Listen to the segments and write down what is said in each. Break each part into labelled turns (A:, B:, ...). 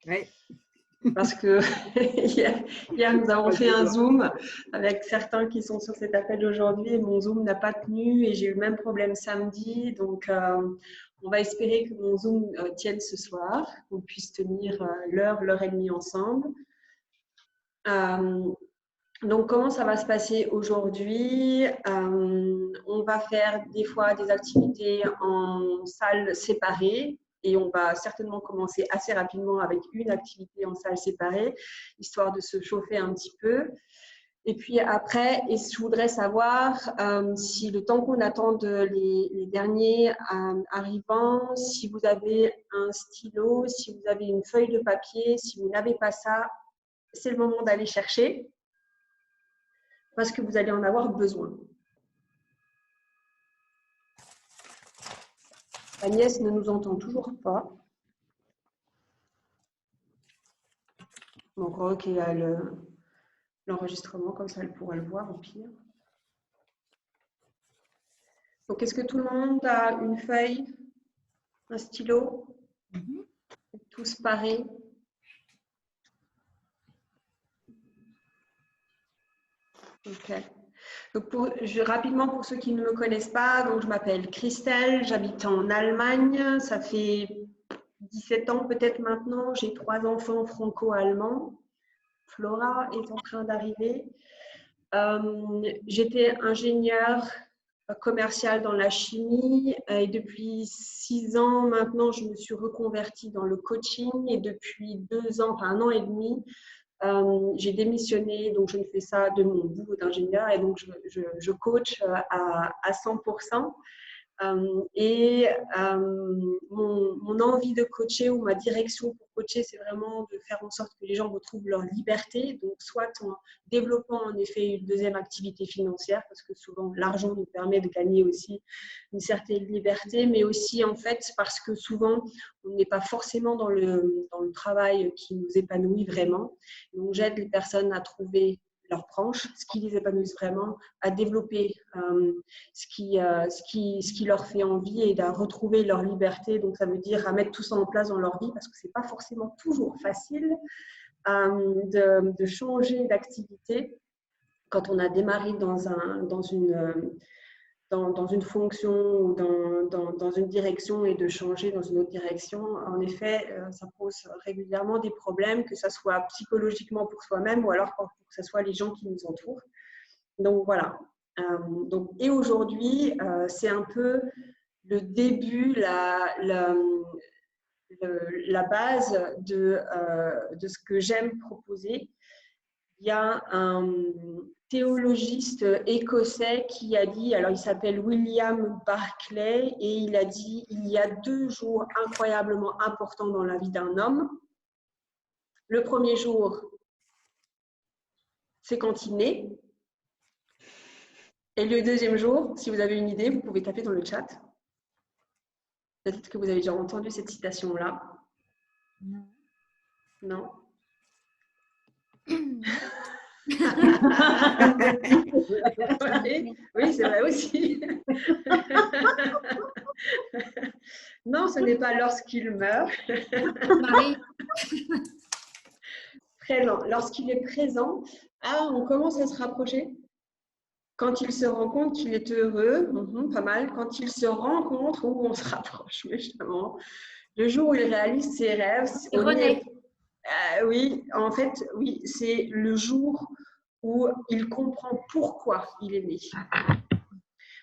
A: Ouais.
B: Parce que hier, nous avons fait un Zoom avec certains qui sont sur cet appel aujourd'hui et mon Zoom n'a pas tenu et j'ai eu le même problème samedi. Donc, on va espérer que mon Zoom tienne ce soir, qu'on puisse tenir l'heure et demie ensemble. Donc, comment ça va se passer aujourd'hui? On va faire des fois des activités en salle séparée et on va certainement commencer assez rapidement avec une activité en salle séparée, histoire de se chauffer un petit peu. Et puis après, et je voudrais savoir si le temps qu'on attende les derniers arrivants, si vous avez un stylo, si vous avez une feuille de papier, si vous n'avez pas ça, c'est le moment d'aller chercher parce que vous allez en avoir besoin. Agnès ne nous entend toujours pas. Donc, ok, il y a l'enregistrement, comme ça elle pourra le voir au pire. Donc, est-ce que tout le monde a une feuille, un stylo? Tous parés? Ok. Donc rapidement, pour ceux qui ne me connaissent pas, donc je m'appelle Christelle, j'habite en Allemagne, ça fait 17 ans peut-être maintenant, j'ai 3 enfants franco-allemands. Flora est en train d'arriver. J'étais ingénieure commerciale dans la chimie et depuis 6 ans maintenant, je me suis reconvertie dans le coaching et depuis 2 ans, enfin 1 an et demi, j'ai démissionné, donc je ne fais ça de mon boulot d'ingénieur et donc je coach à 100%. Et mon envie de coacher ou ma direction pour coacher, c'est vraiment de faire en sorte que les gens retrouvent leur liberté. Donc, soit en développant en effet une deuxième activité financière, parce que souvent l'argent nous permet de gagner aussi une certaine liberté, mais aussi en fait parce que souvent on n'est pas forcément dans le travail qui nous épanouit vraiment. Donc, j'aide les personnes à trouver leur branche, ce qui les épanouit vraiment, à développer ce qui leur fait envie et à retrouver leur liberté. Donc, ça veut dire à mettre tout ça en place dans leur vie parce que ce n'est pas forcément toujours facile de changer d'activité quand on a démarré dans une fonction ou dans une direction et de changer dans une autre direction. En effet, ça pose régulièrement des problèmes, que ce soit psychologiquement pour soi-même ou alors pour que ce soit les gens qui nous entourent. Donc voilà. Et aujourd'hui, c'est un peu le début, la base de ce que j'aime proposer. Il y a un théologiste écossais qui a dit, alors il s'appelle William Barclay, et il a dit, il y a 2 jours incroyablement importants dans la vie d'un homme. Le premier jour, c'est quand il naît. Et le deuxième jour, si vous avez une idée, vous pouvez taper dans le chat. Peut-être que vous avez déjà entendu cette citation-là.
A: Non.
B: Non. Oui, c'est vrai aussi. Non, ce n'est pas lorsqu'il meurt.
C: Marie.
B: Présent. Lorsqu'il est présent, on commence à se rapprocher. Quand il se rend compte qu'il est heureux, pas mal. Quand il se rencontre, on se rapproche, justement. Le jour où il réalise ses rêves.
C: René.
B: Oui, en fait, oui, c'est le jour où il comprend pourquoi il est né.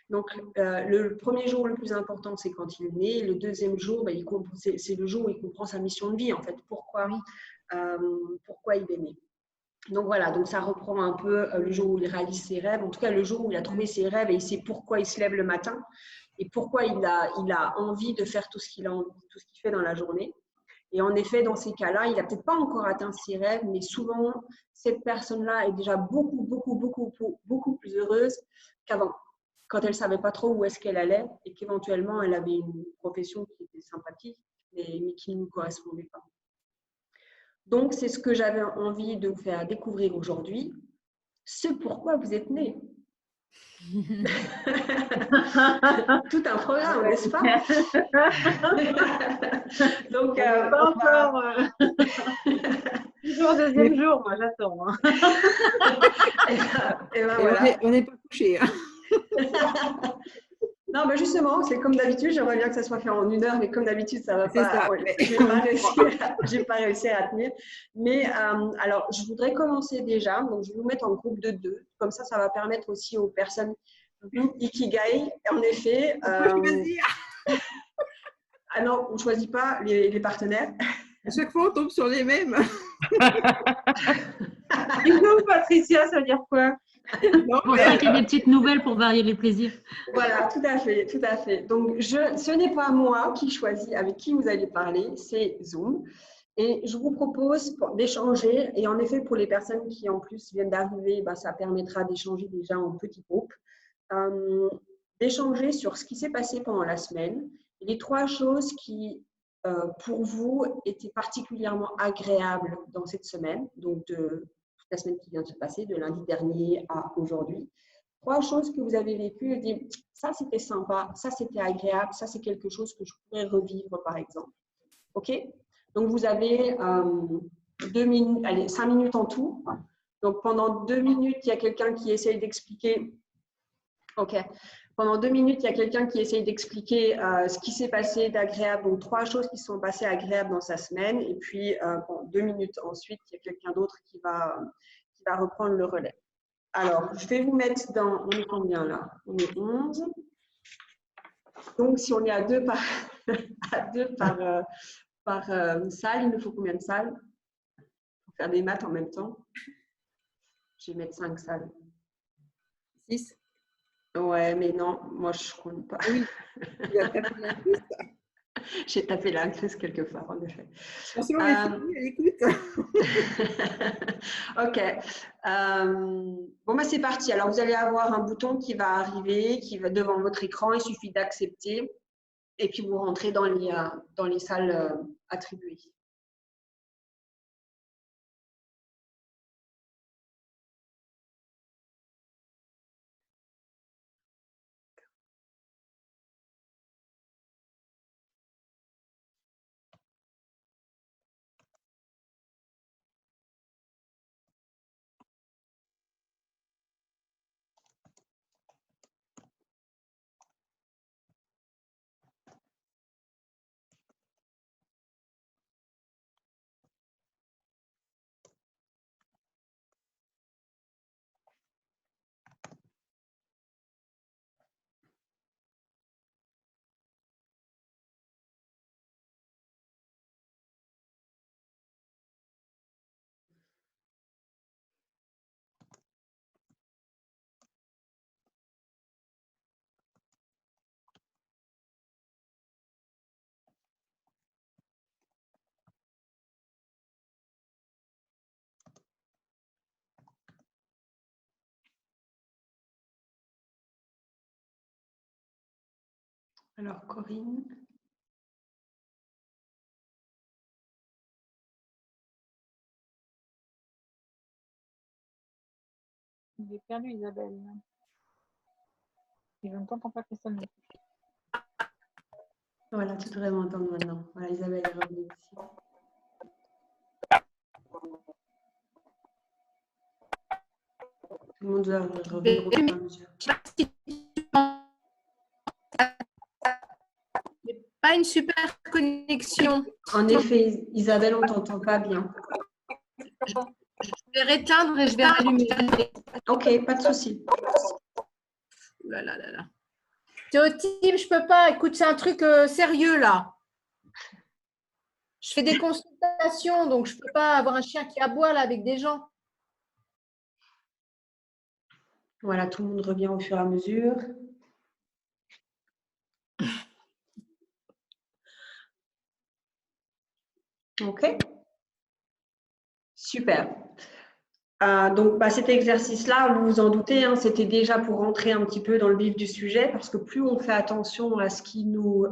B: Donc, le premier jour le plus important, c'est quand il est né. Le deuxième jour, c'est le jour où il comprend sa mission de vie, en fait, pourquoi il est né. Donc voilà, donc ça reprend un peu le jour où il réalise ses rêves, en tout cas le jour où il a trouvé ses rêves et il sait pourquoi il se lève le matin et pourquoi il a envie de faire tout ce qu'il fait dans la journée. Et en effet, dans ces cas-là, il n'a peut-être pas encore atteint ses rêves, mais souvent, cette personne-là est déjà beaucoup plus heureuse qu'avant, quand elle ne savait pas trop où est-ce qu'elle allait et qu'éventuellement, elle avait une profession qui était sympathique, mais qui ne nous correspondait pas. Donc, c'est ce que j'avais envie de vous faire découvrir aujourd'hui, ce pourquoi vous êtes né. Tout un programme, n'est-ce pas? Donc,
A: pas encore. Toujours deuxième jour, moi j'attends. Hein.
B: et ben, voilà.
D: On n'est pas couché. Hein.
B: Non, bah justement, c'est comme d'habitude, j'aimerais bien que ça soit fait en 1 heure, mais comme d'habitude, ça va pas.
D: Ça,
B: Ouais,
D: mais...
B: je n'ai pas réussi à tenir. Mais alors, je voudrais commencer déjà. Donc, je vais vous mettre en groupe de 2. Comme ça va permettre aussi aux personnes Ikigai. En effet. Ah non, on ne choisit pas les partenaires.
D: À chaque fois, on tombe sur les mêmes.
A: Et nous, Patricia, ça veut dire quoi?
C: C'est pour ça qu'il y a des petites nouvelles pour varier les plaisirs.
B: Voilà, tout à fait, tout à fait. Donc, ce n'est pas moi qui choisis avec qui vous allez parler, c'est Zoom. Et je vous propose d'échanger. Et en effet, pour les personnes qui en plus viennent d'arriver, bah, ça permettra d'échanger déjà en petits groupes, d'échanger sur ce qui s'est passé pendant la semaine, et les 3 choses qui, pour vous, étaient particulièrement agréables dans cette semaine, donc de la semaine qui vient de se passer, de lundi dernier à aujourd'hui. 3 choses que vous avez vécues et dit, ça c'était sympa, ça c'était agréable, ça c'est quelque chose que je pourrais revivre par exemple. OK? Donc vous avez 2 minutes, allez, 5 minutes en tout. Donc pendant 2 minutes, il y a quelqu'un qui essaye d'expliquer. OK. Pendant 2 minutes, il y a quelqu'un qui essaye d'expliquer ce qui s'est passé d'agréable, donc 3 choses qui se sont passées agréables dans sa semaine. Et puis, 2 minutes ensuite, il y a quelqu'un d'autre qui va reprendre le relais. Alors, je vais vous mettre dans… On est combien là? On est 11. Donc, si on est à 2 par salle, il nous faut combien de salles? Pour faire des maths en même temps. Je vais mettre 5 salles.
D: 6.
B: Ouais, mais non, moi je ne compte pas.
D: Oui.
B: J'ai tapé la crise quelque part, en effet.
D: Attention, les filles, à l'écoute.
B: OK. Bon, bah, c'est parti. Alors, vous allez avoir un bouton qui va arriver, qui va devant votre écran. Il suffit d'accepter. Et puis, vous rentrez dans les salles attribuées. Alors, Corinne.
A: J'ai perdu Isabelle. Et je ne t'entends pas, Christine.
B: Voilà, tu devrais m'entendre maintenant. Voilà, Isabelle est revenue ici. Tout le monde doit revenir au fur et à mesure.
C: Pas une super connexion.
B: En effet, Isabelle, on ne t'entend pas bien.
C: Je vais réteindre et je vais rallumer.
B: OK, pas de souci.
C: Ouh là là là là. Théotime, je peux pas. Écoute, c'est un truc sérieux là. Je fais des consultations, donc je peux pas avoir un chien qui aboie là avec des gens.
B: Voilà, tout le monde revient au fur et à mesure. OK. Super. Donc, bah, cet exercice-là, vous vous en doutez, hein, c'était déjà pour rentrer un petit peu dans le vif du sujet, parce que plus on fait attention à ce qui nous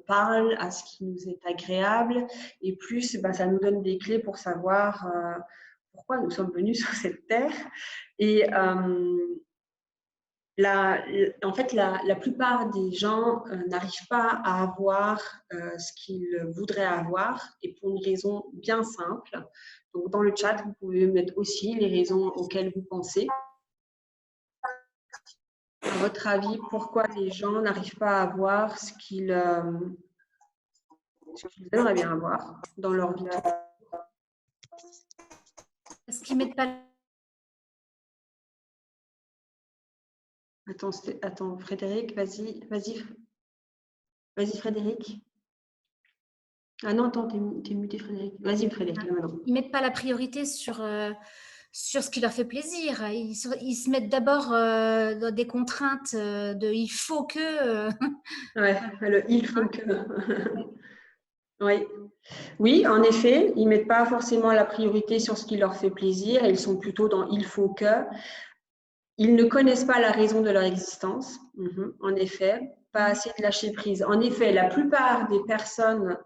B: parle, à ce qui nous est agréable, et plus bah, ça nous donne des clés pour savoir pourquoi nous sommes venus sur cette terre. Et en fait, la plupart des gens n'arrivent pas à avoir ce qu'ils voudraient avoir, et pour une raison bien simple. Donc, dans le chat, vous pouvez mettre aussi les raisons auxquelles vous pensez. À votre avis, pourquoi les gens n'arrivent pas à avoir ce qu'ils aimeraient bien avoir dans leur vie?
C: Parce qu'ils mettent pas.
B: Attends, Frédéric, vas-y, Frédéric. Ah non, attends, t'es muté, Frédéric. Vas-y, Frédéric, là maintenant.
C: Ils mettent pas la priorité sur ce qui leur fait plaisir. Ils se mettent d'abord dans des contraintes de il faut que.
B: Ouais, il faut que. Oui. Oui, en effet, ils ne mettent pas forcément la priorité sur ce qui leur fait plaisir. Ils sont plutôt dans il faut que. Ils ne connaissent pas la raison de leur existence. En effet, pas assez de lâcher prise. En effet, la plupart des personnes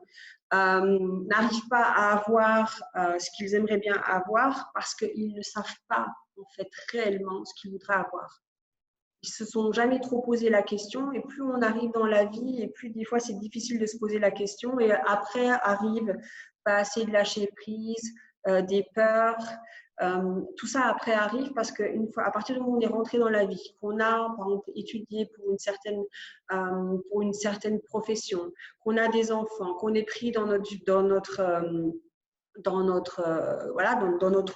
B: n'arrivent pas à avoir ce qu'ils aimeraient bien avoir parce qu'ils ne savent pas en fait réellement ce qu'ils voudraient avoir. Ils ne se sont jamais trop posé la question, et plus on arrive dans la vie, et plus des fois c'est difficile de se poser la question, et après arrive pas assez de lâcher prise, des peurs, tout ça après arrive parce qu'une fois, à partir du moment où on est rentré dans la vie, qu'on a par exemple étudié pour une certaine profession, qu'on a des enfants, qu'on est pris dans notre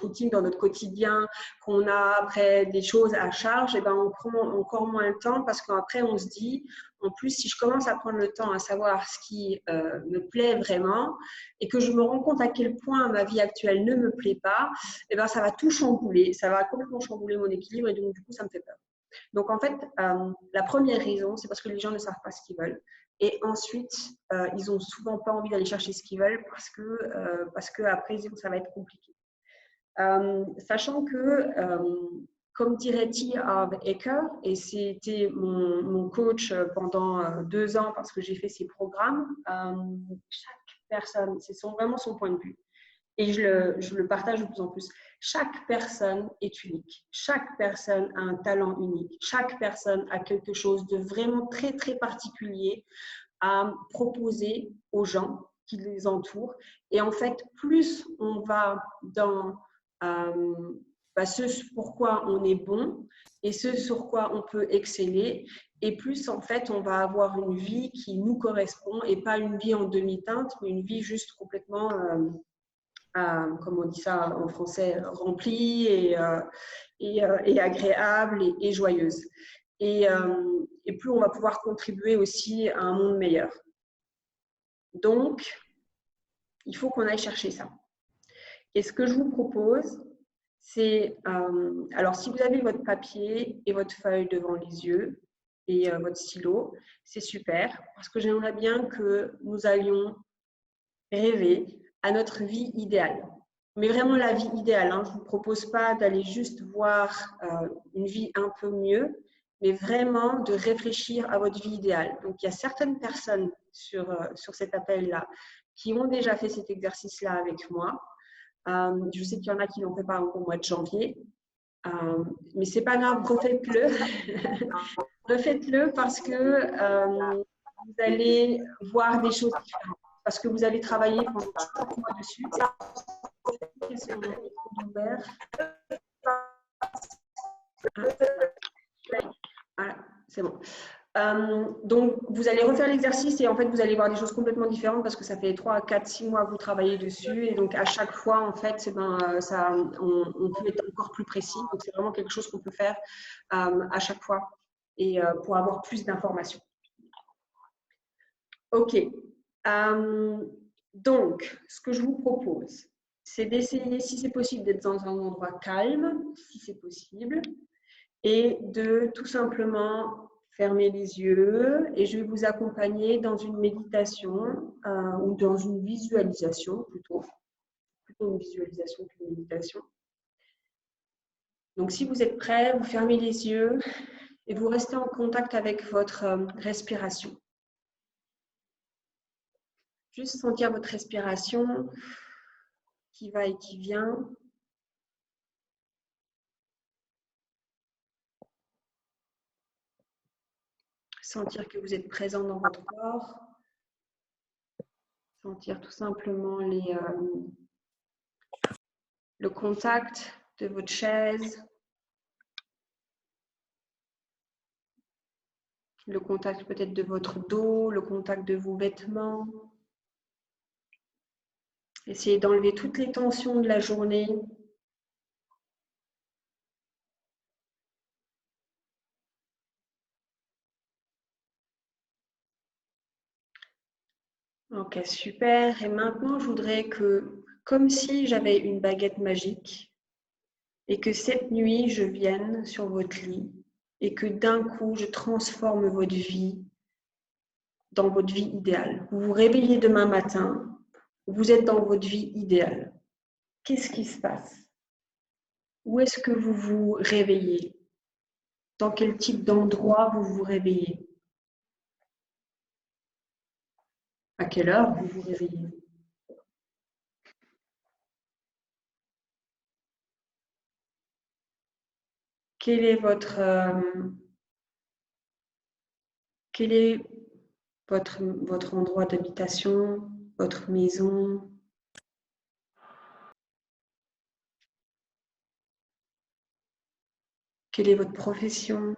B: routine, dans notre quotidien, qu'on a après des choses à charge, et ben on prend encore moins le temps, parce qu'après on se dit, en plus, si je commence à prendre le temps à savoir ce qui me plaît vraiment, et que je me rends compte à quel point ma vie actuelle ne me plaît pas, et ben ça va tout chambouler, ça va complètement chambouler mon équilibre, et donc du coup ça me fait peur. Donc en fait, la première raison, c'est parce que les gens ne savent pas ce qu'ils veulent. Et ensuite, ils n'ont souvent pas envie d'aller chercher ce qu'ils veulent parce que après, ça va être compliqué. Sachant que, comme dirait T. Harv Eker, et c'était mon coach pendant 2 ans parce que j'ai fait ses programmes, chaque personne, c'est vraiment son point de vue. Et je le partage de plus en plus. Chaque personne est unique. Chaque personne a un talent unique. Chaque personne a quelque chose de vraiment très, très particulier à proposer aux gens qui les entourent. Et en fait, plus on va dans ce pourquoi on est bon et ce sur quoi on peut exceller, et plus en fait on va avoir une vie qui nous correspond, et pas une vie en demi-teinte, mais une vie juste complètement comme on dit ça en français, remplie et agréable et joyeuse. Et plus on va pouvoir contribuer aussi à un monde meilleur. Donc, il faut qu'on aille chercher ça. Et ce que je vous propose, c'est, alors si vous avez votre papier et votre feuille devant les yeux et votre stylo, c'est super, parce que j'aimerais bien que nous allions rêver à notre vie idéale. Mais vraiment la vie idéale. Je ne vous propose pas d'aller juste voir une vie un peu mieux, mais vraiment de réfléchir à votre vie idéale. Donc, il y a certaines personnes sur cet appel-là qui ont déjà fait cet exercice-là avec moi. Je sais qu'il y en a qui l'ont fait par exemple au mois de janvier. Mais ce n'est pas grave, refaites-le. Refaites-le parce que vous allez voir des choses différentes. Parce que vous allez travailler pendant 3 mois dessus. Voilà, c'est bon. Donc, vous allez refaire l'exercice, et en fait, vous allez voir des choses complètement différentes parce que ça fait 3, 4, 6 mois que vous travaillez dessus. Et donc, à chaque fois, en fait, on peut être encore plus précis. Donc, c'est vraiment quelque chose qu'on peut faire à chaque fois, et pour avoir plus d'informations. OK. Donc, ce que je vous propose, c'est d'essayer, si c'est possible, d'être dans un endroit calme, si c'est possible, et de tout simplement fermer les yeux. Et je vais vous accompagner dans une méditation ou dans une visualisation plutôt une visualisation qu'une méditation. Donc, si vous êtes prêts, vous fermez les yeux et vous restez en contact avec votre respiration. Juste sentir votre respiration qui va et qui vient. Sentir que vous êtes présent dans votre corps. Sentir tout simplement le contact de votre chaise. Le contact peut-être de votre dos, le contact de vos vêtements. Essayez d'enlever toutes les tensions de la journée. Ok, super. Et maintenant, je voudrais que, comme si j'avais une baguette magique, et que cette nuit, je vienne sur votre lit, et que d'un coup, je transforme votre vie dans votre vie idéale. Vous vous réveillez demain matin, vous êtes dans votre vie idéale. Qu'est-ce qui se passe? Où est-ce que vous vous réveillez? Dans quel type d'endroit vous vous réveillez? À quelle heure vous vous réveillez? Quel est votre endroit d'habitation, votre maison? Quelle est votre profession?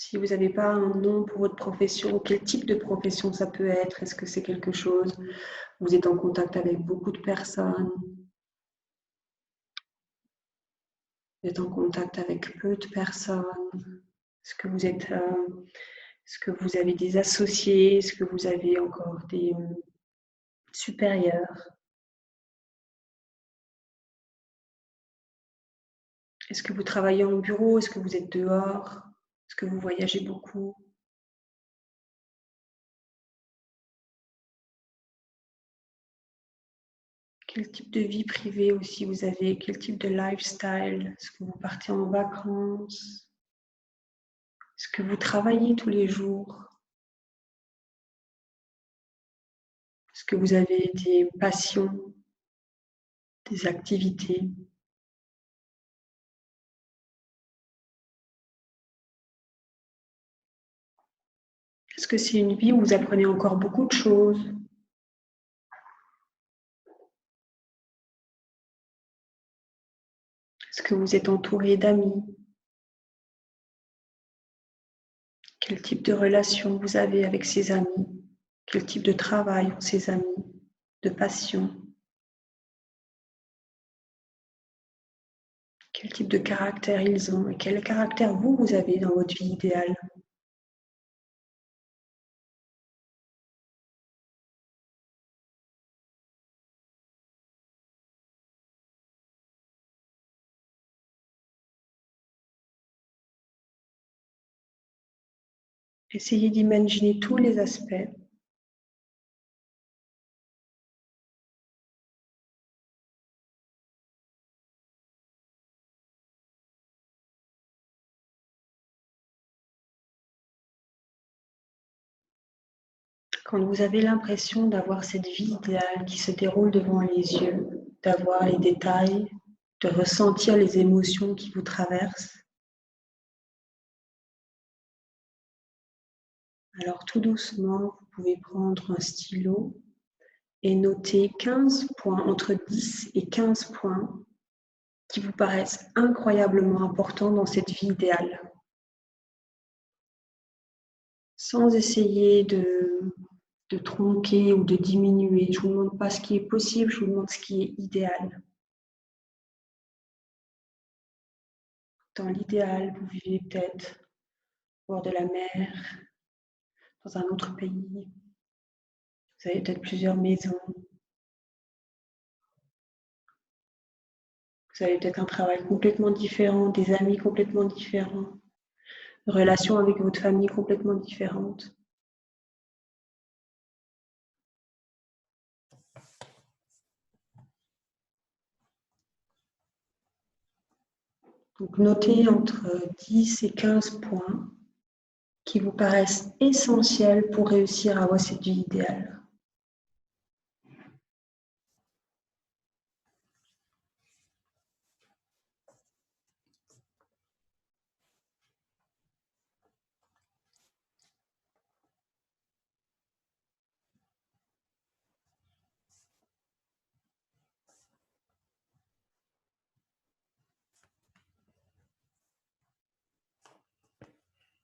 B: Si vous n'avez pas un nom pour votre profession, quel type de profession ça peut être? Est-ce que c'est quelque chose? Vous êtes en contact avec beaucoup de personnes? Vous êtes en contact avec peu de personnes? Est-ce que vous avez des associés? Est-ce que vous avez encore des supérieurs? Est-ce que vous travaillez en bureau? Est-ce que vous êtes dehors? Est-ce que vous voyagez beaucoup? Quel type de vie privée aussi vous avez? Quel type de lifestyle? Est-ce que vous partez en vacances? Est-ce que vous travaillez tous les jours? Est-ce que vous avez des passions, des activités? Est-ce que c'est une vie où vous apprenez encore beaucoup de choses? Est-ce que vous êtes entouré d'amis? Quel type de relation vous avez avec ces amis? Quel type de travail ont ces amis? De passion? Quel type de caractère ils ont et quel caractère vous avez dans votre vie idéale? Essayez d'imaginer tous les aspects. Quand vous avez l'impression d'avoir cette vie idéale qui se déroule devant les yeux, d'avoir les détails, de ressentir les émotions qui vous traversent, alors tout doucement, vous pouvez prendre un stylo et noter 15 points, entre 10 et 15 points qui vous paraissent incroyablement importants dans cette vie idéale. Sans essayer de tronquer ou de diminuer. Je ne vous demande pas ce qui est possible, je vous demande ce qui est idéal. Dans l'idéal, vous vivez peut-être au bord de la mer, dans un autre pays. Vous avez peut-être plusieurs maisons. Vous avez peut-être un travail complètement différent, des amis complètement différents, une relation avec votre famille complètement différente. Donc notez entre 10 et 15 points qui vous paraissent essentiels pour réussir à avoir cette vie idéale.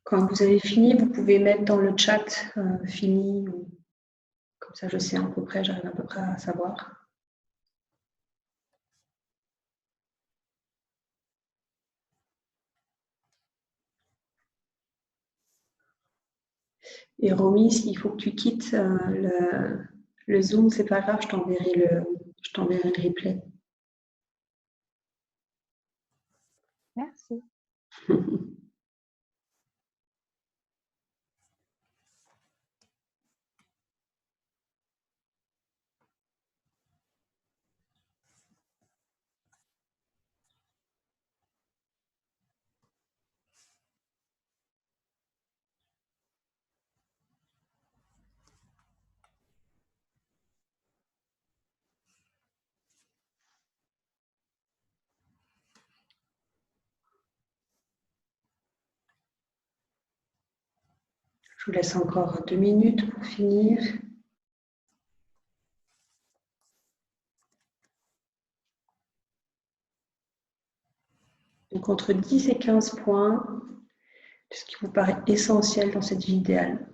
B: Quand vous avez fini, vous pouvez mettre dans le chat fini, ou comme ça je sais à peu près, j'arrive à peu près à savoir. Et Romy, s'il faut que tu quittes le Zoom, c'est pas grave, je t'enverrai le replay.
A: Merci.
B: Je vous laisse encore 2 minutes pour finir. Donc entre 10 et 15 points, de ce qui vous paraît essentiel dans cette vie idéale.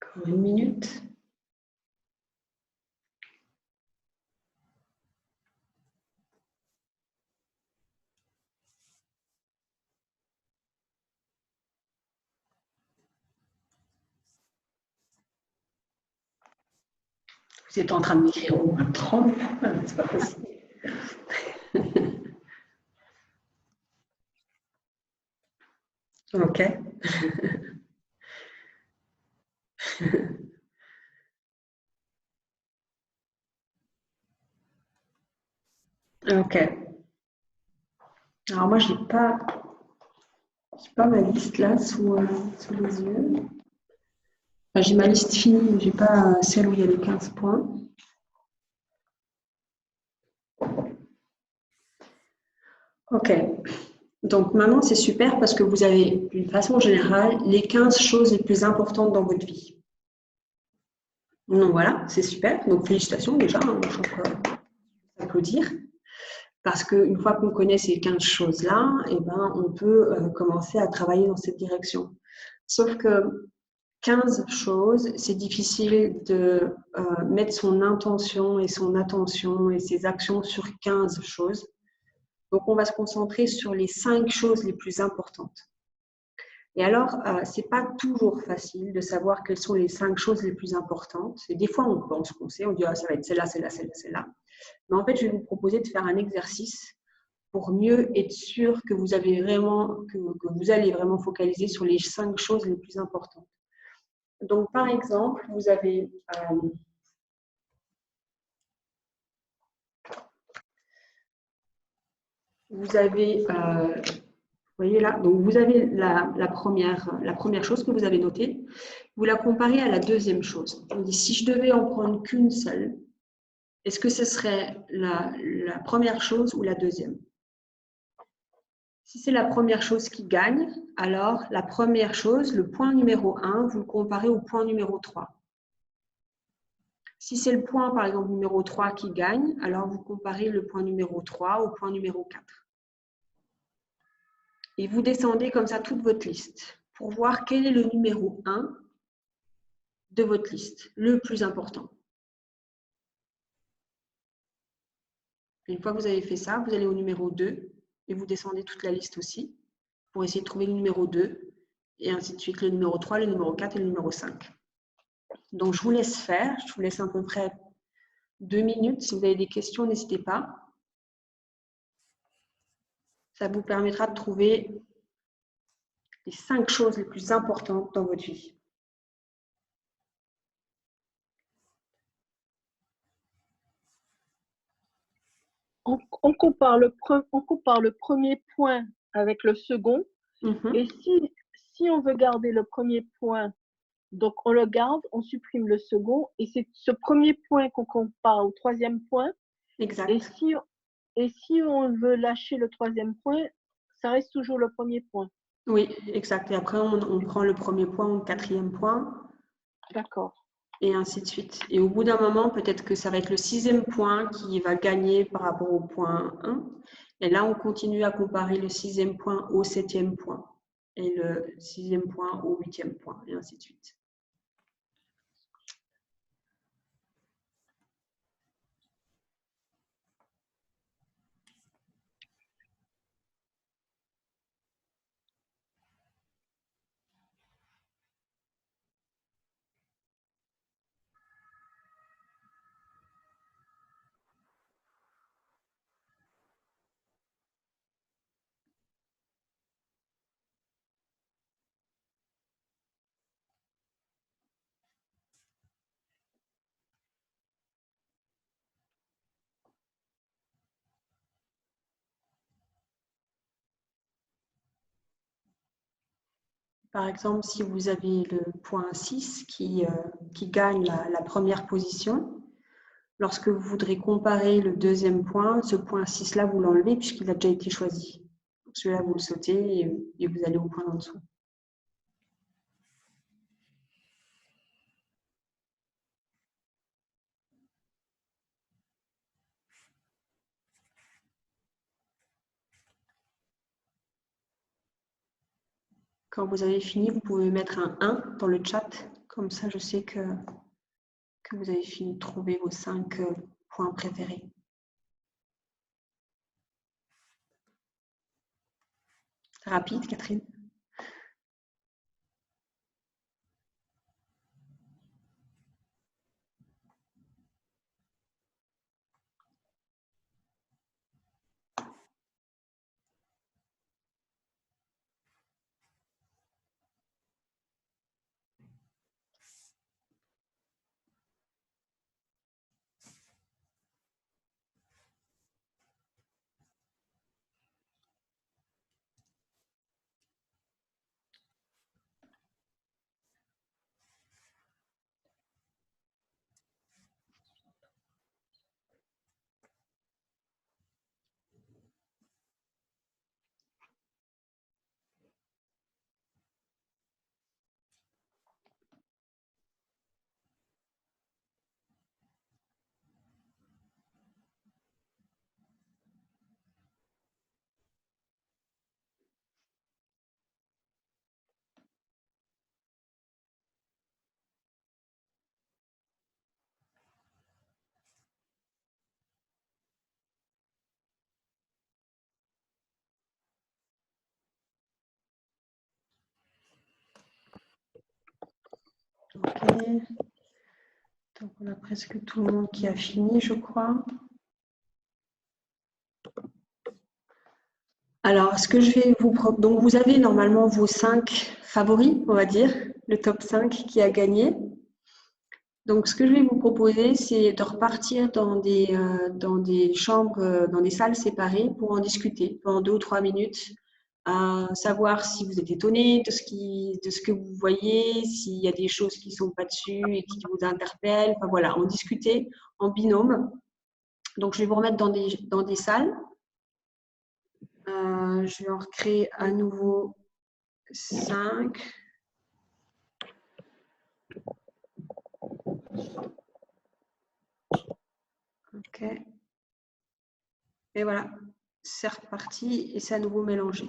B: Encore 1 minute. Vous êtes en train de m'écrire au moins 30 points, c'est pas possible. Ok. Ok. Alors moi, je n'ai pas ma liste là sous les yeux. Enfin, j'ai ma liste finie, mais je n'ai pas celle où il y a les 15 points. Ok. Donc maintenant, c'est super parce que vous avez, d'une façon générale, les 15 choses les plus importantes dans votre vie. Donc voilà, c'est super. Donc félicitations déjà, hein, je peux applaudir. Parce qu'une fois qu'on connaît ces 15 choses-là, eh ben, on peut commencer à travailler dans cette direction. Sauf que 15 choses, c'est difficile de mettre son intention et son attention et ses actions sur 15 choses. Donc, on va se concentrer sur les 5 choses les plus importantes. Et alors, ce n'est pas toujours facile de savoir quelles sont les 5 choses les plus importantes. Et des fois, on pense qu'on sait, on dit ah, ça va être celle-là, celle-là, celle-là, celle-là. Mais en fait, je vais vous proposer de faire un exercice pour mieux être sûr que vous allez vraiment focaliser sur les 5 choses les plus importantes. Donc, par exemple, vous avez vous voyez là, donc vous avez la première chose que vous avez notée, vous la comparez à la deuxième chose. On dit si je devais en prendre qu'une seule, est-ce que ce serait la première chose ou la deuxième? Si c'est la première chose qui gagne, alors la première chose, le point numéro 1, vous le comparez au point numéro 3. Si c'est le point, par exemple, numéro 3 qui gagne, alors vous comparez le point numéro 3 au point numéro 4. Et vous descendez comme ça toute votre liste pour voir quel est le numéro 1 de votre liste, le plus important. Une fois que vous avez fait ça, vous allez au numéro 2 et vous descendez toute la liste aussi pour essayer de trouver le numéro 2 et ainsi de suite, le numéro 3, le numéro 4 et le numéro 5. Donc, je vous laisse faire. Je vous laisse à peu près 2 minutes. Si vous avez des questions, n'hésitez pas. Ça vous permettra de trouver les 5 choses les plus importantes dans votre vie.
E: On compare le premier point avec le second. Et si on veut garder le premier point Donc, on le garde, on supprime le second et c'est ce premier point qu'on compare au troisième point.
B: Exact.
E: Et si on veut lâcher le troisième point, ça reste toujours le premier point.
B: Oui, exact. Et après, on prend le premier point au quatrième point.
E: D'accord.
B: Et ainsi de suite. Et au bout d'un moment, peut-être que ça va être le sixième point qui va gagner par rapport au point 1. Et là, on continue à comparer le sixième point au septième point. Et le sixième point au huitième point. Et ainsi de suite. Par exemple, si vous avez le point 6 qui gagne la première position, lorsque vous voudrez comparer le deuxième point, ce point 6-là, vous l'enlevez puisqu'il a déjà été choisi. Celui-là, vous le sautez et vous allez au point en dessous. Quand vous avez fini, vous pouvez mettre un 1 dans le chat. Comme ça, je sais que vous avez fini de trouver vos 5 points préférés. Rapide, Catherine. Ok. Donc, on a presque tout le monde qui a fini, je crois. Alors, ce que je vais vous proposer, donc vous avez normalement vos 5 favoris, on va dire, le top 5 qui a gagné. Donc, ce que je vais vous proposer, c'est de repartir dans des chambres, dans des salles séparées pour en discuter pendant 2 ou 3 minutes, savoir si vous êtes étonné de ce que vous voyez, s'il y a des choses qui ne sont pas dessus et qui vous interpellent. Enfin voilà, en discuter en binôme. Donc, je vais vous remettre dans des salles. Je vais en recréer à nouveau 5. OK. Et voilà, c'est reparti et c'est à nouveau mélangé.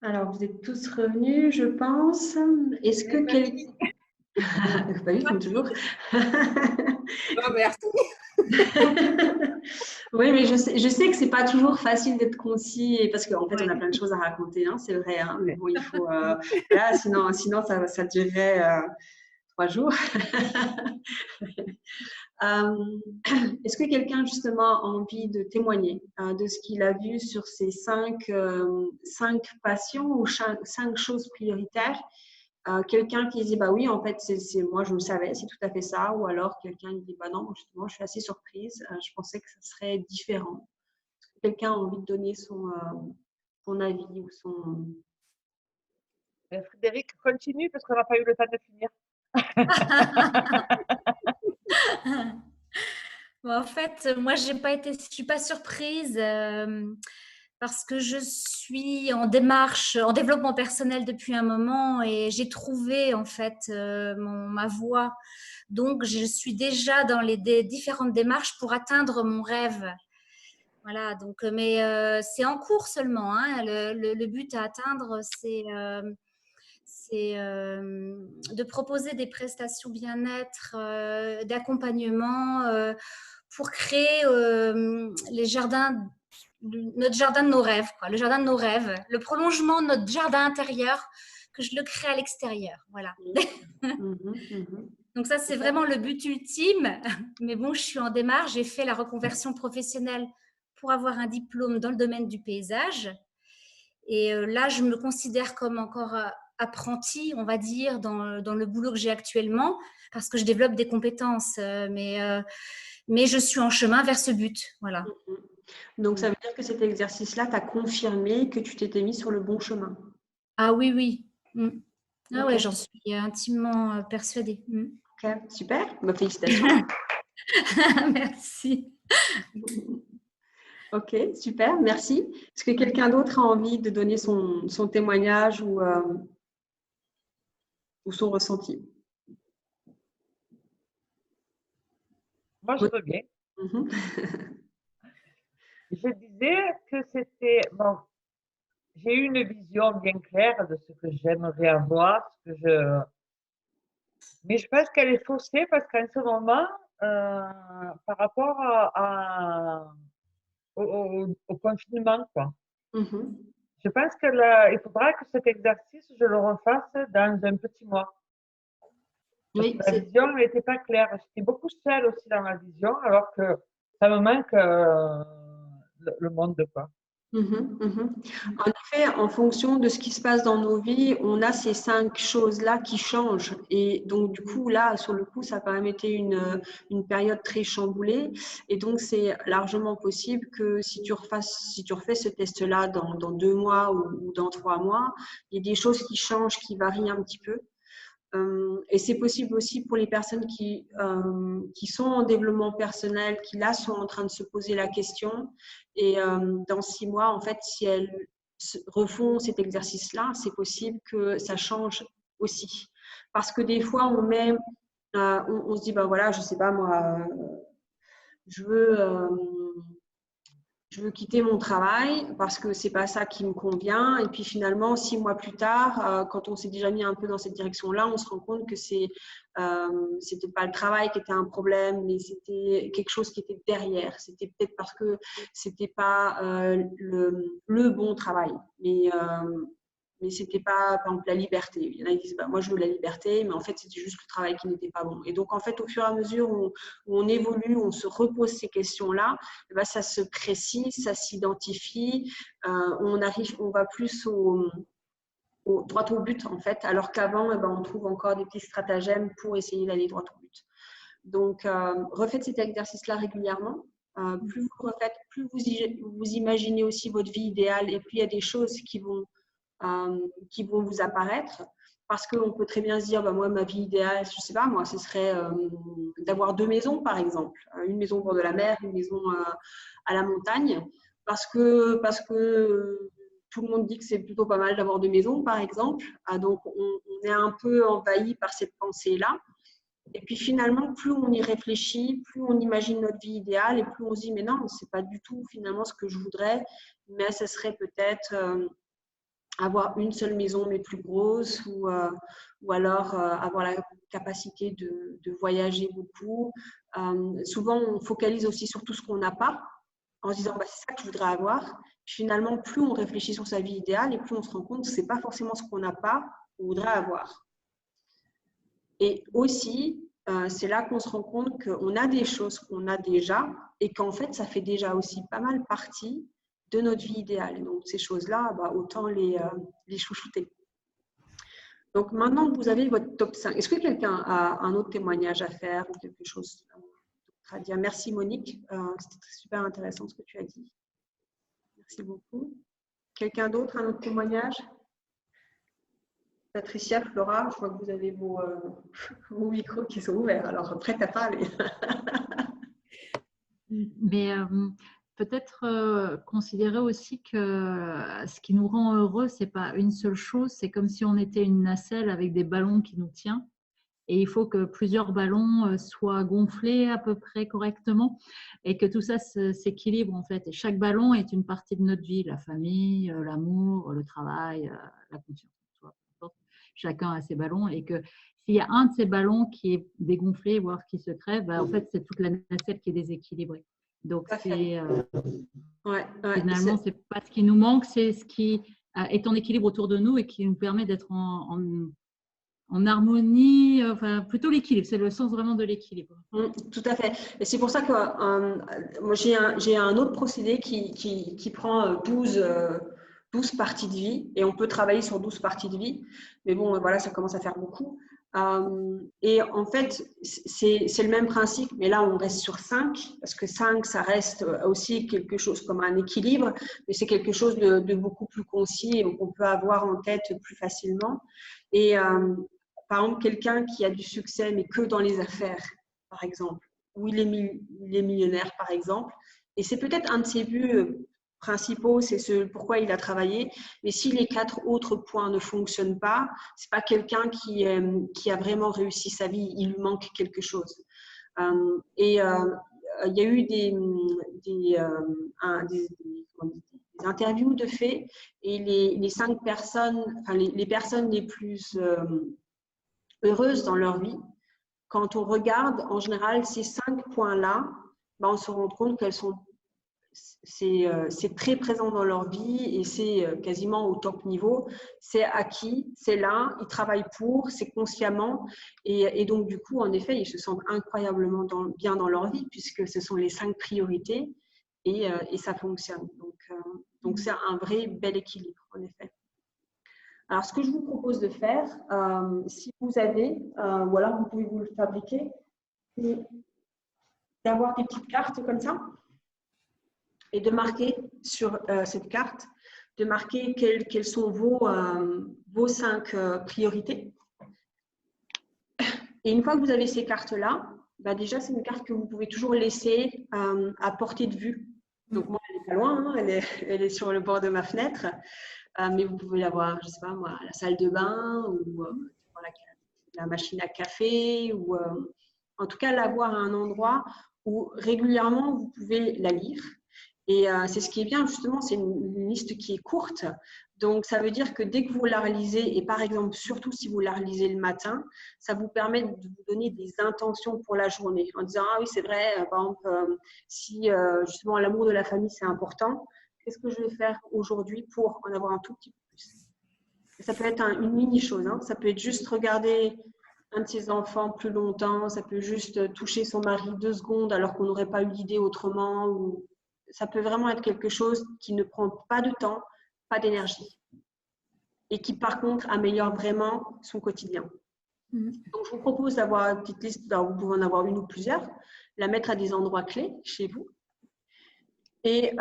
B: Alors, vous êtes tous revenus, je pense. Est-ce que quelqu'un… Pas vu, comme toujours.
D: Oh, merci.
B: Oui, mais je sais que c'est pas toujours facile d'être concis parce qu'en fait, on a plein de choses à raconter, hein, c'est vrai. Hein, mais bon, il faut… voilà, sinon ça durerait 3 jours. Est-ce que quelqu'un justement a envie de témoigner de ce qu'il a vu sur ces 5 passions ou 5 choses prioritaires? Quelqu'un qui dit bah oui, en fait c'est moi je le savais, c'est tout à fait ça, ou alors quelqu'un qui dit bah non, justement je suis assez surprise, je pensais que ça serait différent. Est-ce que quelqu'un a envie de donner son avis ou son…
F: Frédéric, continue parce qu'on n'a pas eu le temps de finir.
G: Bon, en fait, moi, je suis pas surprise parce que je suis en démarche, en développement personnel depuis un moment et j'ai trouvé en fait ma voie. Donc, je suis déjà dans les différentes démarches pour atteindre mon rêve. Voilà, donc, mais c'est en cours seulement. Hein. Le but à atteindre, c'est de proposer des prestations bien-être, d'accompagnement pour créer notre jardin de nos rêves, quoi, le jardin de nos rêves, le prolongement de notre jardin intérieur, que je le crée à l'extérieur. Voilà. Donc ça, c'est vraiment le but ultime. Mais bon, je suis en démarche. J'ai fait la reconversion professionnelle pour avoir un diplôme dans le domaine du paysage. Et là, je me considère comme encore apprentie, on va dire, dans le boulot que j'ai actuellement, parce que je développe des compétences. Mais je suis en chemin vers ce but. Voilà.
B: Donc, ça veut dire que cet exercice-là t'a confirmé que tu t'étais mis sur le bon chemin.
G: Ah oui, oui. Ah ouais, j'en suis intimement persuadée.
B: Ok, super. Bah, félicitations.
G: Merci.
B: Ok, super, merci. Est-ce que quelqu'un d'autre a envie de donner son témoignage ou son ressenti?
F: Moi, je veux bien.
B: Mhm.
F: Je disais que c'était… Bon, j'ai eu une vision bien claire de ce que j'aimerais avoir, mais je pense qu'elle est faussée parce qu'en ce moment, par rapport au confinement, quoi.
B: Mhm.
F: Je pense qu'il faudra que cet exercice, je le refasse dans un petit mois.
B: Oui,
F: La vision n'était pas claire. J'étais beaucoup seule aussi dans ma vision, alors que ça me manque le monde, quoi.
B: En effet, en fonction de ce qui se passe dans nos vies, on a ces 5 choses-là qui changent. Et donc, du coup, là, sur le coup, ça a quand même été une période très chamboulée. Et donc, c'est largement possible que si tu refais ce test-là dans 2 mois ou dans 3 mois, il y a des choses qui changent, qui varient un petit peu. Et c'est possible aussi pour les personnes qui sont en développement personnel, qui là sont en train de se poser la question. Et dans 6 mois, en fait, si elles refont cet exercice-là, c'est possible que ça change aussi. Parce que des fois, on se dit, ben voilà, je sais pas moi, je veux quitter mon travail parce que c'est pas ça qui me convient. Et puis finalement, 6 mois plus tard, quand on s'est déjà mis un peu dans cette direction-là, on se rend compte que c'était pas le travail qui était un problème, mais c'était quelque chose qui était derrière. C'était peut-être parce que c'était pas le bon travail. Mais c'était pas, par exemple, la liberté. Il y en a qui disent, bah, moi, je veux la liberté, mais en fait, c'était juste le travail qui n'était pas bon. Et donc, en fait, au fur et à mesure où on évolue, on se repose ces questions-là, bah, ça se précise, ça s'identifie, on va plus droit au but, en fait, alors qu'avant, on trouve encore des petits stratagèmes pour essayer d'aller droit au but. Donc, refaites cet exercice-là régulièrement. Plus vous le refaites, plus vous imaginez aussi votre vie idéale, et puis il y a des choses qui vont vous apparaître, parce qu'on peut très bien se dire, bah, moi, ma vie idéale, je sais pas, moi, ce serait d'avoir 2 maisons, par exemple. Une maison au bord de la mer, une maison à la montagne, parce que tout le monde dit que c'est plutôt pas mal d'avoir 2 maisons, par exemple. Donc, on est un peu envahi par cette pensée-là. Et puis finalement, plus on y réfléchit, plus on imagine notre vie idéale, et plus on se dit, mais non, c'est pas du tout finalement ce que je voudrais, mais ce serait peut-être… avoir une seule maison mais plus grosse ou alors avoir la capacité de voyager beaucoup. Souvent, on focalise aussi sur tout ce qu'on n'a pas en se disant c'est ça que je voudrais avoir. Puis finalement, plus on réfléchit sur sa vie idéale et plus on se rend compte que ce n'est pas forcément ce qu'on n'a pas qu'on voudrait avoir. Et aussi, c'est là qu'on se rend compte qu'on a des choses qu'on a déjà et qu'en fait, ça fait déjà aussi pas mal partie de notre vie idéale. Et donc, ces choses-là, autant les chouchouter. Donc, maintenant que vous avez votre top 5, est-ce que quelqu'un a un autre témoignage à faire ou quelque chose à dire? Merci Monique, c'était super intéressant ce que tu as dit. Merci beaucoup. Quelqu'un d'autre, un autre témoignage? Patricia, Flora, je vois que vous avez vos micros qui sont ouverts, alors prête à parler.
H: Mais peut-être considérer aussi que ce qui nous rend heureux, ce n'est pas une seule chose, c'est comme si on était une nacelle avec des ballons qui nous tiennent. Et il faut que plusieurs ballons soient gonflés à peu près correctement et que tout ça s'équilibre en fait. Et chaque ballon est une partie de notre vie, la famille, l'amour, le travail, la confiance en soi. Chacun a ses ballons et que s'il y a un de ces ballons qui est dégonflé, voire qui se crève, en fait, c'est toute la nacelle qui est déséquilibrée. Donc, finalement, ce n'est pas ce qui nous manque, c'est ce qui est en équilibre autour de nous et qui nous permet d'être en harmonie, enfin, plutôt l'équilibre. C'est le sens vraiment de l'équilibre.
B: Tout à fait. Et c'est pour ça que moi, j'ai un autre procédé qui prend 12 parties de vie et on peut travailler sur 12 parties de vie. Mais bon, voilà, ça commence à faire beaucoup. Et en fait, c'est le même principe, mais là, on reste sur 5 parce que 5, ça reste aussi quelque chose comme un équilibre, mais c'est quelque chose de beaucoup plus concis et qu'on peut avoir en tête plus facilement. Et par exemple, quelqu'un qui a du succès, mais que dans les affaires, par exemple, ou il est millionnaire, par exemple, et c'est peut-être un de ses buts principaux, c'est ce pourquoi il a travaillé, mais si les 4 autres points ne fonctionnent pas, c'est pas quelqu'un qui a vraiment réussi sa vie, il lui manque quelque chose. Il y a eu des interviews de faits et les 5 personnes, enfin les personnes les plus heureuses dans leur vie, quand on regarde en général ces 5 points-là, on se rend compte qu'elles sont c'est très présent dans leur vie et c'est quasiment au top niveau. C'est acquis, c'est là, ils travaillent pour, c'est consciemment et donc du coup, en effet, ils se sentent incroyablement bien dans leur vie puisque ce sont les 5 priorités et ça fonctionne. Donc c'est un vrai bel équilibre, en effet. Alors, ce que je vous propose de faire, si vous avez, ou alors vous pouvez vous le fabriquer, c'est d'avoir des petites cartes comme ça et de marquer sur cette carte, de marquer quelles sont vos 5 priorités. Et une fois que vous avez ces cartes-là, déjà, c'est une carte que vous pouvez toujours laisser à portée de vue. Donc, moi, elle n'est pas loin, hein, elle est sur le bord de ma fenêtre. Mais vous pouvez l'avoir, je ne sais pas moi, à la salle de bain ou la machine à café ou en tout cas l'avoir à un endroit où régulièrement vous pouvez la lire. Et c'est ce qui est bien justement, c'est une liste qui est courte. Donc ça veut dire que dès que vous la relisez, et par exemple surtout si vous la relisez le matin, ça vous permet de vous donner des intentions pour la journée en disant ah oui c'est vrai, par exemple si justement l'amour de la famille c'est important, qu'est-ce que je vais faire aujourd'hui pour en avoir un tout petit peu plus? Et ça peut être une mini-chose, hein. Ça peut être juste regarder un de ses enfants plus longtemps, ça peut juste toucher son mari 2 secondes alors qu'on n'aurait pas eu l'idée autrement. Ou... Ça peut vraiment être quelque chose qui ne prend pas de temps, pas d'énergie. Et qui par contre améliore vraiment son quotidien. Donc je vous propose d'avoir une petite liste, vous pouvez en avoir une ou plusieurs, la mettre à des endroits clés chez vous. Et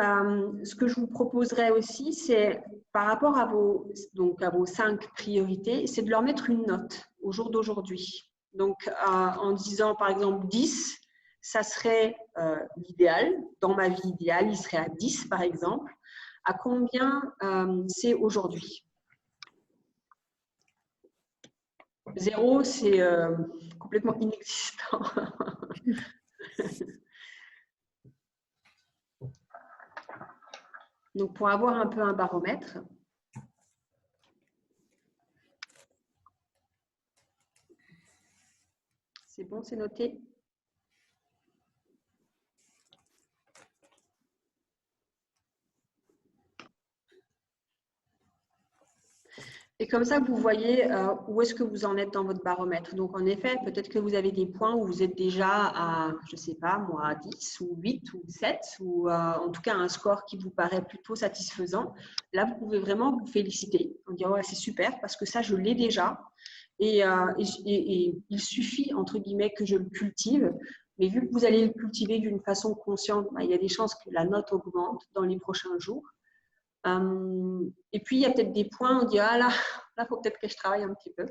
B: ce que je vous proposerais aussi, c'est par rapport à vos 5 priorités, c'est de leur mettre une note au jour d'aujourd'hui. Donc, en disant par exemple 10, ça serait l'idéal. Dans ma vie idéale, il serait à 10 par exemple. À combien c'est aujourd'hui? 0, c'est complètement inexistant. Donc, pour avoir un peu un baromètre. C'est bon, c'est noté? Et comme ça, vous voyez où est-ce que vous en êtes dans votre baromètre. Donc, en effet, peut-être que vous avez des points où vous êtes déjà à, je ne sais pas, moi, à 10 ou 8 ou 7, ou en tout cas un score qui vous paraît plutôt satisfaisant. Là, vous pouvez vraiment vous féliciter, en disant, ouais, c'est super, parce que ça, je l'ai déjà. Et il suffit, entre guillemets, que je le cultive. Mais vu que vous allez le cultiver d'une façon consciente, il y a des chances que la note augmente dans les prochains jours. Et puis, il y a peut-être des points où on dit, ah là, il faut peut-être que je travaille un petit peu.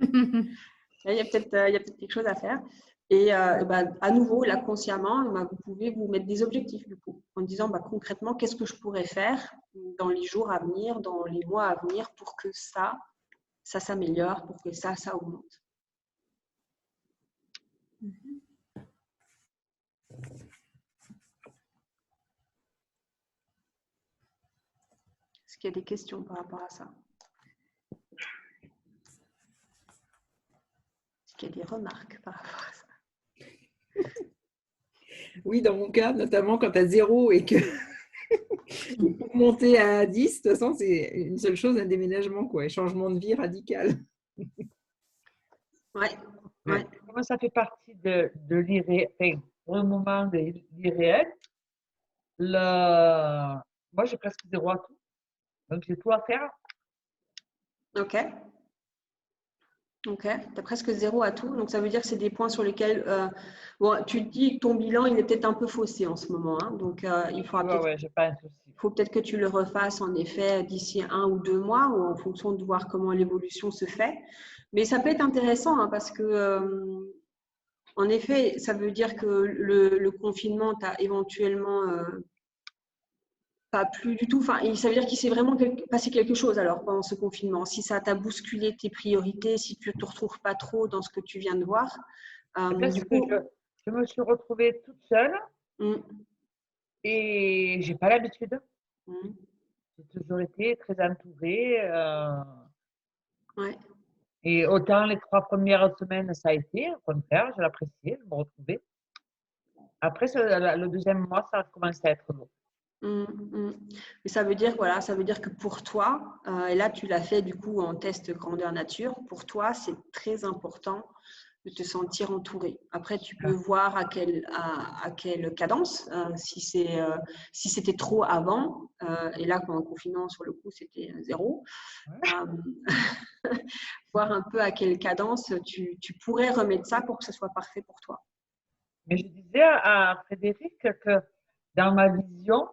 B: Il y a peut-être quelque chose à faire. Et à nouveau, là, consciemment, vous pouvez vous mettre des objectifs, du coup, en disant concrètement, qu'est-ce que je pourrais faire dans les jours à venir, dans les mois à venir, pour que ça s'améliore, pour que ça augmente. Est-ce qu'il y a des questions par rapport à ça? Est-ce qu'il y a des remarques par rapport à ça?
D: Oui, dans mon cas, notamment quand tu as 0 et que pour monter à 10, de toute façon, c'est une seule chose, un déménagement, quoi, un changement de vie radical.
B: Ouais.
F: Moi, ça fait partie de l'irréel. Enfin, pour le moment, de l'irréel. Moi, j'ai presque 0 à tout. Donc, j'ai tout à faire.
B: Ok. Ok. Tu as presque 0 à tout. Donc, ça veut dire que c'est des points sur lesquels tu te dis que ton bilan, il est peut-être un peu faussé en ce moment. Hein. Donc, il faudra peut-être.
F: J'ai pas un souci.
B: Faut peut-être que tu le refasses en effet d'ici 1 ou 2 mois ou en fonction de voir comment l'évolution se fait. Mais ça peut être intéressant hein, parce que, en effet, ça veut dire que le confinement t'a éventuellement pas plu du tout. Enfin, ça veut dire qu'il s'est vraiment passé quelque chose alors pendant ce confinement. Si ça t'a bousculé tes priorités, si tu ne te retrouves pas trop dans ce que tu viens de voir.
F: Du coup, je me suis retrouvée toute seule et j'ai pas l'habitude. J'ai toujours été très entourée.
B: Ouais.
F: Et autant les 3 premières semaines, ça a été, au contraire, j'ai apprécié, je me retrouvais. Après, le deuxième mois, ça a commencé à être lourd.
B: Mais ça veut dire, voilà, ça veut dire que pour toi, et là tu l'as fait du coup en test grandeur nature, pour toi c'est très important de te sentir entouré. Après tu peux voir à quelle cadence, si c'était trop avant, et là pendant le confinement sur le coup c'était 0, voir un peu à quelle cadence tu pourrais remettre ça pour que ce soit parfait pour toi.
F: Mais je disais à Frédéric que dans ma vision,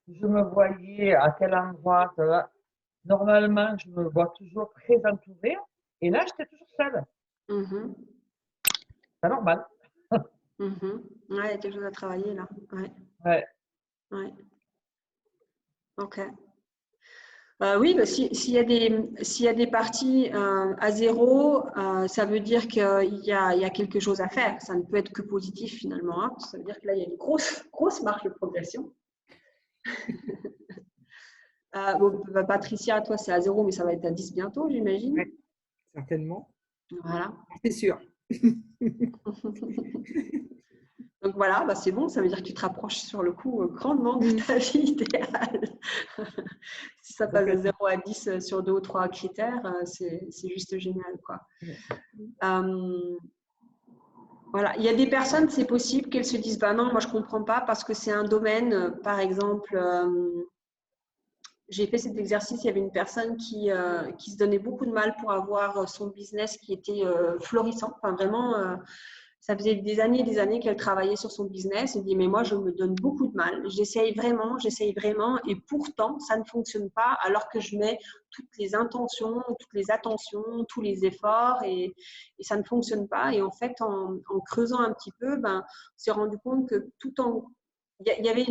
F: je me voyais à tel endroit. Normalement, je me vois toujours très entourée. Et là, j'étais toujours seule. C'est normal.
B: Ouais, il y a quelque chose à travailler là. Ouais. Ok. Oui, s'il y a des parties à 0, ça veut dire qu'il y a quelque chose à faire. Ça ne peut être que positif finalement. Hein. Ça veut dire que là, il y a une grosse marge de progression. Patricia, toi, c'est à 0, mais ça va être à 10 bientôt, j'imagine.
D: Oui, certainement.
B: Voilà.
D: C'est sûr.
B: Donc voilà, c'est bon, ça veut dire que tu te rapproches sur le coup grandement de ta vie idéale. Si ça passe de 0 à 10 sur 2 ou 3 critères, c'est juste génial, quoi. Voilà, il y a des personnes, c'est possible qu'elles se disent, non, moi je comprends pas parce que c'est un domaine, par exemple, j'ai fait cet exercice, il y avait une personne qui se donnait beaucoup de mal pour avoir son business qui était florissant, enfin vraiment, ça faisait des années qu'elle travaillait sur son business. Elle dit, mais moi, je me donne beaucoup de mal. J'essaye vraiment, et pourtant, ça ne fonctionne pas alors que je mets toutes les intentions, toutes les attentions, tous les efforts et ça ne fonctionne pas. Et en fait, en creusant un petit peu, on s'est rendu compte que il y avait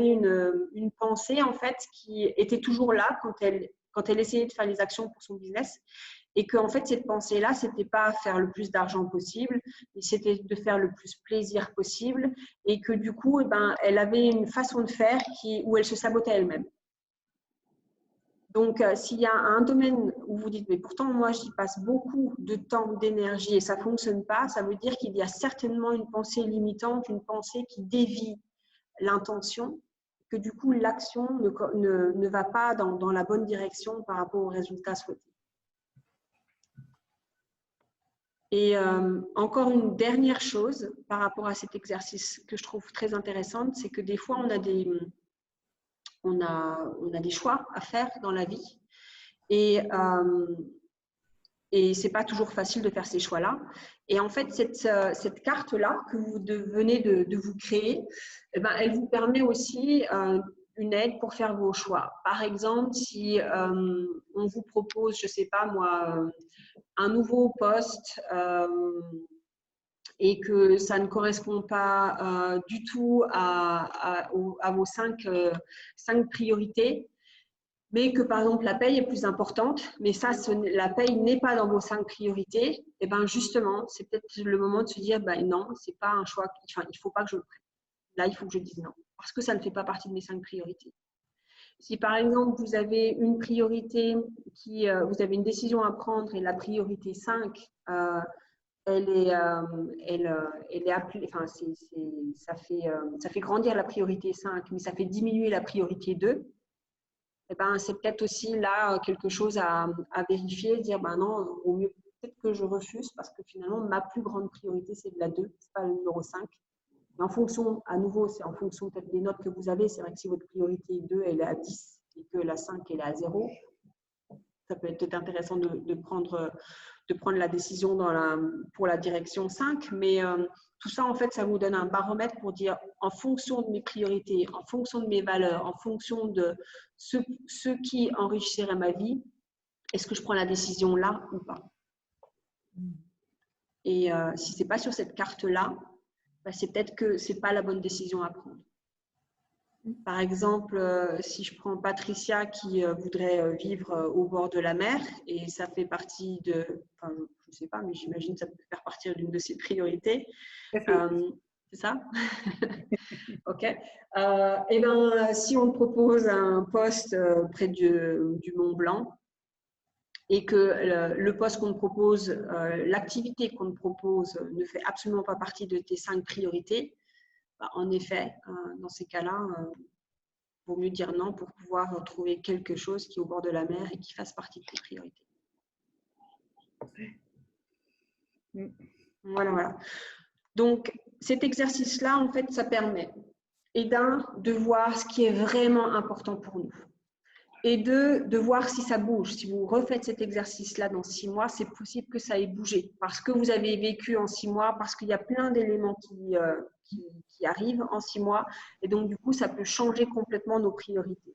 B: une pensée, en fait, qui était toujours là quand elle essayait de faire les actions pour son business. Et qu'en fait, cette pensée-là, ce n'était pas faire le plus d'argent possible, mais c'était de faire le plus plaisir possible. Et que du coup, elle avait une façon de faire où elle se sabotait elle-même. Donc, s'il y a un domaine où vous dites, mais pourtant, moi, j'y passe beaucoup de temps, d'énergie et ça ne fonctionne pas, ça veut dire qu'il y a certainement une pensée limitante, une pensée qui dévie l'intention, que du coup, l'action ne va pas dans la bonne direction par rapport aux résultats souhaités. Et encore une dernière chose par rapport à cet exercice que je trouve très intéressante, c'est que des fois, on a des choix à faire dans la vie et ce n'est pas toujours facile de faire ces choix-là. Et en fait, cette carte-là que vous venez de vous créer, eh ben, elle vous permet aussi une aide pour faire vos choix. Par exemple, si on vous propose, je ne sais pas moi, un nouveau poste et que ça ne correspond pas du tout à vos cinq priorités, mais que par exemple la paye est plus importante, mais ça, la paye n'est pas dans vos 5 priorités, et bien justement, c'est peut-être le moment de se dire, ben non, ce n'est pas un choix, enfin, il ne faut pas que je le prenne. Là, il faut que je dise non, parce que ça ne fait pas partie de mes 5 priorités. Si par exemple, vous avez une priorité, vous avez une décision à prendre et la priorité 5, elle est appelée, enfin, ça fait grandir la priorité 5, mais ça fait diminuer la priorité 2. Eh ben, c'est peut-être aussi là quelque chose à vérifier, dire ben non, au mieux peut-être que je refuse parce que finalement ma plus grande priorité c'est de la 2, c'est pas le numéro 5. Et en fonction, à nouveau, c'est en fonction peut-être des notes que vous avez. C'est vrai que si votre priorité 2 elle est à 10 et que la 5 elle est à 0, ça peut être intéressant de prendre la décision pour la direction 5, mais tout ça, en fait, ça vous donne un baromètre pour dire, en fonction de mes priorités, en fonction de mes valeurs, en fonction de ce qui enrichirait ma vie, est-ce que je prends la décision là ou pas? Et si ce n'est pas sur cette carte-là, bah, c'est peut-être que ce n'est pas la bonne décision à prendre. Par exemple, si je prends Patricia qui voudrait vivre au bord de la mer, et ça fait partie de, enfin, je ne sais pas, mais j'imagine que ça peut faire partie d'une de ses priorités. C'est ça? Ok. Et ben, si on propose un poste près du Mont Blanc et que le poste qu'on te propose, l'activité qu'on te propose ne fait absolument pas partie de tes 5 priorités, bah, en effet, dans ces cas-là, il vaut mieux dire non pour pouvoir trouver quelque chose qui est au bord de la mer et qui fasse partie de tes priorités. Voilà. Donc, cet exercice-là, en fait, ça permet, et de voir ce qui est vraiment important pour nous. Et de voir si ça bouge. Si vous refaites cet exercice-là dans 6 mois, c'est possible que ça ait bougé. Parce que vous avez vécu en 6 mois, parce qu'il y a plein d'éléments qui arrivent en 6 mois. Et donc, du coup, ça peut changer complètement nos priorités.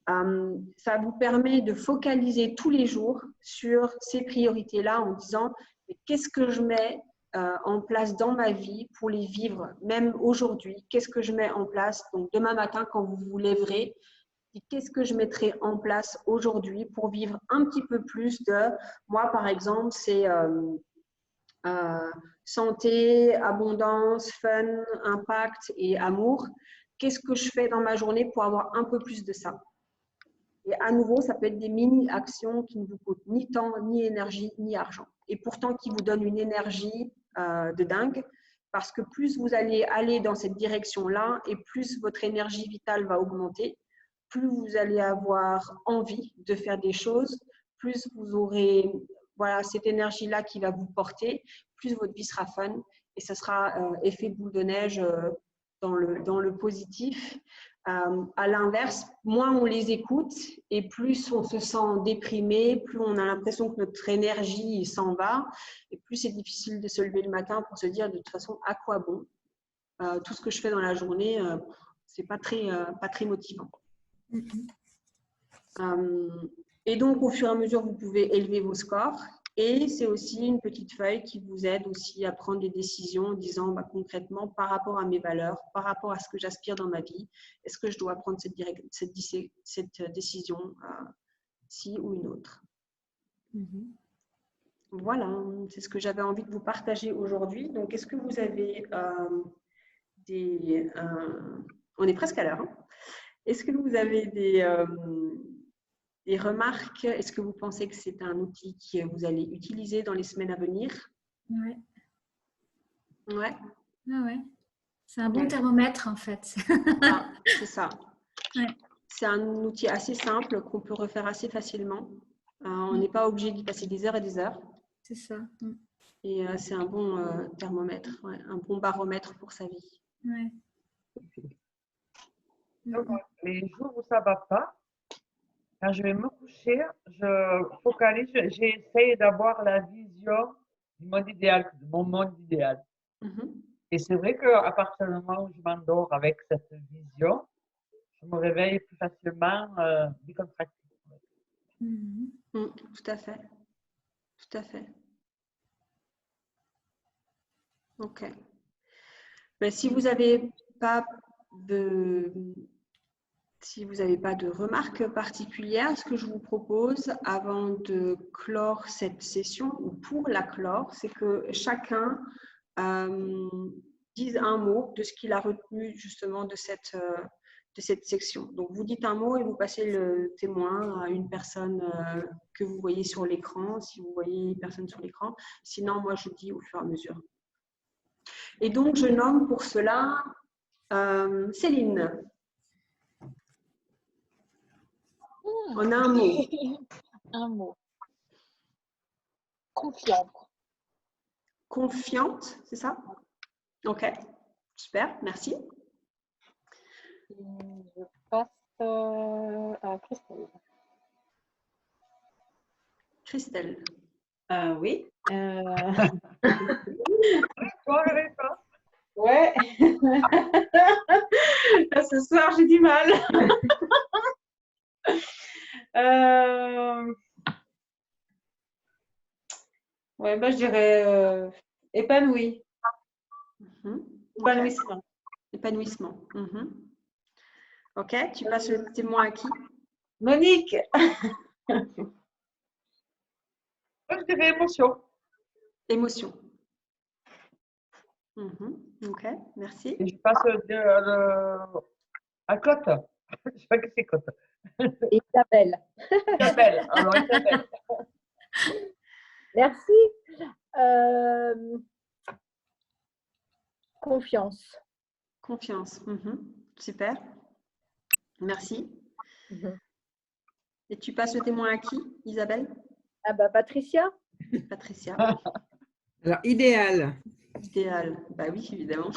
B: Ça vous permet de focaliser tous les jours sur ces priorités-là en disant qu'est-ce que je mets en place dans ma vie pour les vivre, même aujourd'hui. Qu'est-ce que je mets en place? Donc, demain matin, quand vous vous lèverez, qu'est-ce que je mettrai en place aujourd'hui pour vivre un petit peu plus de… Moi, par exemple, c'est santé, abondance, fun, impact et amour. Qu'est-ce que je fais dans ma journée pour avoir un peu plus de ça? Et à nouveau, ça peut être des mini-actions qui ne vous coûtent ni temps, ni énergie, ni argent. Et pourtant, qui vous donnent une énergie de dingue. Parce que plus vous allez aller dans cette direction-là et plus votre énergie vitale va augmenter, plus vous allez avoir envie de faire des choses, plus vous aurez cette énergie-là qui va vous porter, plus votre vie sera fun et ce sera effet boule de neige dans le positif. À l'inverse, moins on les écoute et plus on se sent déprimé, plus on a l'impression que notre énergie s'en va et plus c'est difficile de se lever le matin pour se dire de toute façon à quoi bon. Tout ce que je fais dans la journée, c'est pas très motivant. Et donc, au fur et à mesure, vous pouvez élever vos scores. Et c'est aussi une petite feuille qui vous aide aussi à prendre des décisions en disant concrètement, par rapport à mes valeurs, par rapport à ce que j'aspire dans ma vie, est-ce que je dois prendre cette décision, ci ou une autre. Voilà, c'est ce que j'avais envie de vous partager aujourd'hui. Donc, est-ce que vous avez on est presque à l'heure. Est-ce que vous avez Des remarques? Est-ce que vous pensez que c'est un outil que vous allez utiliser dans les semaines à venir?
G: Ouais.
B: Ouais,
G: Ah ouais. C'est un bon
B: Ouais.
G: thermomètre en fait.
B: c'est ça.
G: Ouais.
B: C'est un outil assez simple qu'on peut refaire assez facilement. On n'est pas obligé d'y passer des heures et des heures.
G: C'est ça.
B: Et c'est un bon thermomètre, ouais, un bon baromètre pour sa vie.
G: Ouais.
F: Donc, les jours où ça ne va pas, quand je vais me coucher, je focalise, j'essaie d'avoir la vision du monde idéal, de mon monde idéal.
B: Mhm.
F: Et c'est vrai qu'à partir du moment où je m'endors avec cette vision, je me réveille plus facilement décontractée.
G: Mhm.
B: Tout à fait. Tout à fait. OK. Mais si vous n'avez pas de remarques particulières, ce que je vous propose avant de clore cette session, ou pour la clore, c'est que chacun dise un mot de ce qu'il a retenu justement de cette section. Donc, vous dites un mot et vous passez le témoin à une personne que vous voyez sur l'écran, si vous voyez une personne sur l'écran. Sinon, moi, je dis au fur et à mesure. Et donc, je nomme pour cela Céline. On a un mot.
E: Un mot. Confiante.
B: Confiante, c'est ça? Ok, super, merci.
E: Je passe à Christelle.
B: Christelle.
I: Oui.
F: Toi, le réponse.
I: Ouais. Ce soir, j'ai du mal. Ouais, bah, je dirais épanoui. Épanouissement.
B: Épanouissement. Ok, tu passes le témoin à qui?
I: Monique.
F: Moi, je dirais émotion.
B: Émotion. Ok, merci.
F: Et je passe à Côte. Je sais pas que c'est Côte.
J: Isabelle.
F: Isabelle. Alors, Isabelle.
J: Merci. Confiance.
B: Confiance. Super. Merci. Et tu passes le témoin à qui, Isabelle?
J: Ah bah Patricia.
B: Patricia.
D: Alors, idéal.
B: Idéal. Bah oui, évidemment.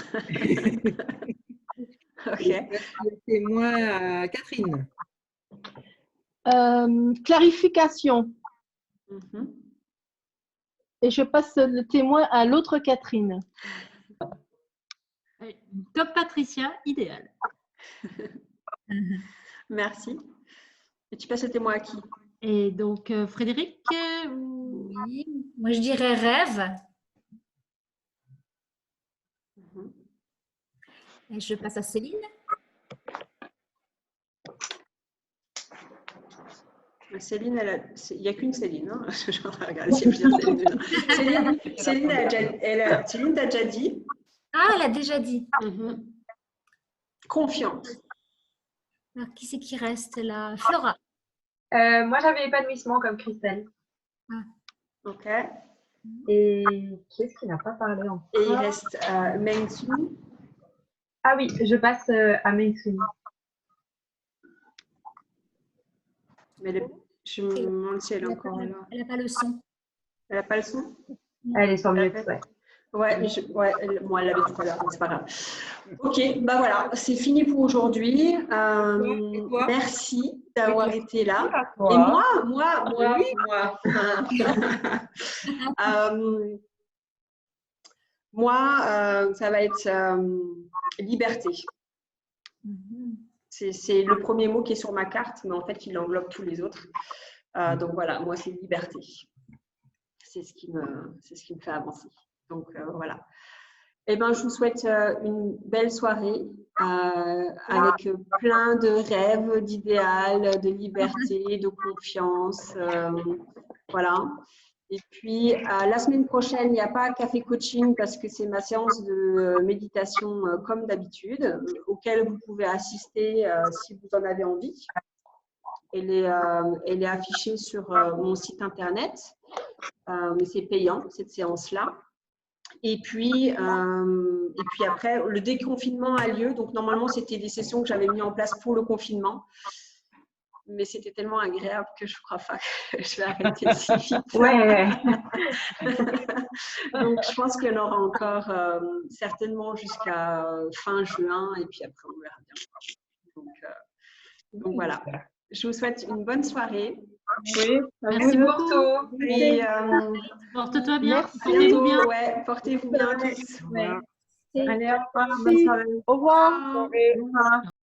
B: Ok.
D: Le témoin à Catherine.
E: Clarification. Et je passe le témoin à l'autre Catherine.
H: Top Patricia, idéal.
B: Merci. Et tu passes le témoin à qui?
H: Et donc, Frédéric
G: Oui, moi je dirais rêve. Et je passe à Céline.
B: Céline, il n'y a qu'une Céline. Hein. Je suis en train de regarder si il y a plusieurs Céline. Céline, t'as déjà dit.
G: Ah, elle a déjà dit.
B: Confiante.
G: Alors, qui c'est qui reste là? Flora.
A: Moi, j'avais épanouissement comme Christelle.
B: Ok.
A: Et qui est-ce qui n'a pas parlé encore?
B: Et il reste Meng Su.
A: Ah oui, je passe à Meng Su.
B: Mais je me demande si elle est encore là.
G: Elle n'a pas le son.
B: Elle n'a pas le son?
A: Elle est sur mute, ouais.
B: Ouais, moi, elle l'avait tout à l'heure, donc c'est pas grave. Ok, bah voilà, c'est fini pour aujourd'hui. Merci d'avoir été là. Et moi, ça va être liberté. C'est le premier mot qui est sur ma carte, mais en fait, il englobe tous les autres. Donc voilà, moi, c'est liberté. C'est ce qui me fait avancer. Donc voilà. Eh ben, je vous souhaite une belle soirée avec plein de rêves, d'idéal, de liberté, de confiance. Voilà. Et puis, la semaine prochaine, il n'y a pas café coaching parce que c'est ma séance de méditation comme d'habitude, auquel vous pouvez assister si vous en avez envie. Elle est affichée sur mon site internet, mais c'est payant cette séance-là. Et puis après, le déconfinement a lieu. Donc, normalement, c'était des sessions que j'avais mis en place pour le confinement. Mais c'était tellement agréable que je ne crois pas que je vais arrêter si vite.
A: Ouais.
B: Donc, je pense qu'il y en aura encore certainement jusqu'à fin juin. Et puis après, on verra bien. Donc voilà. Je vous souhaite une bonne soirée.
A: Oui,
H: Merci beaucoup.
B: Et,
H: Porte-toi bien.
B: à
H: Portez-vous
B: bientôt.
H: bien.
B: Ouais, portez-vous bien tous.
A: Allez, au revoir, bonne
E: Merci.
A: soirée.
E: Au revoir.
A: Au revoir.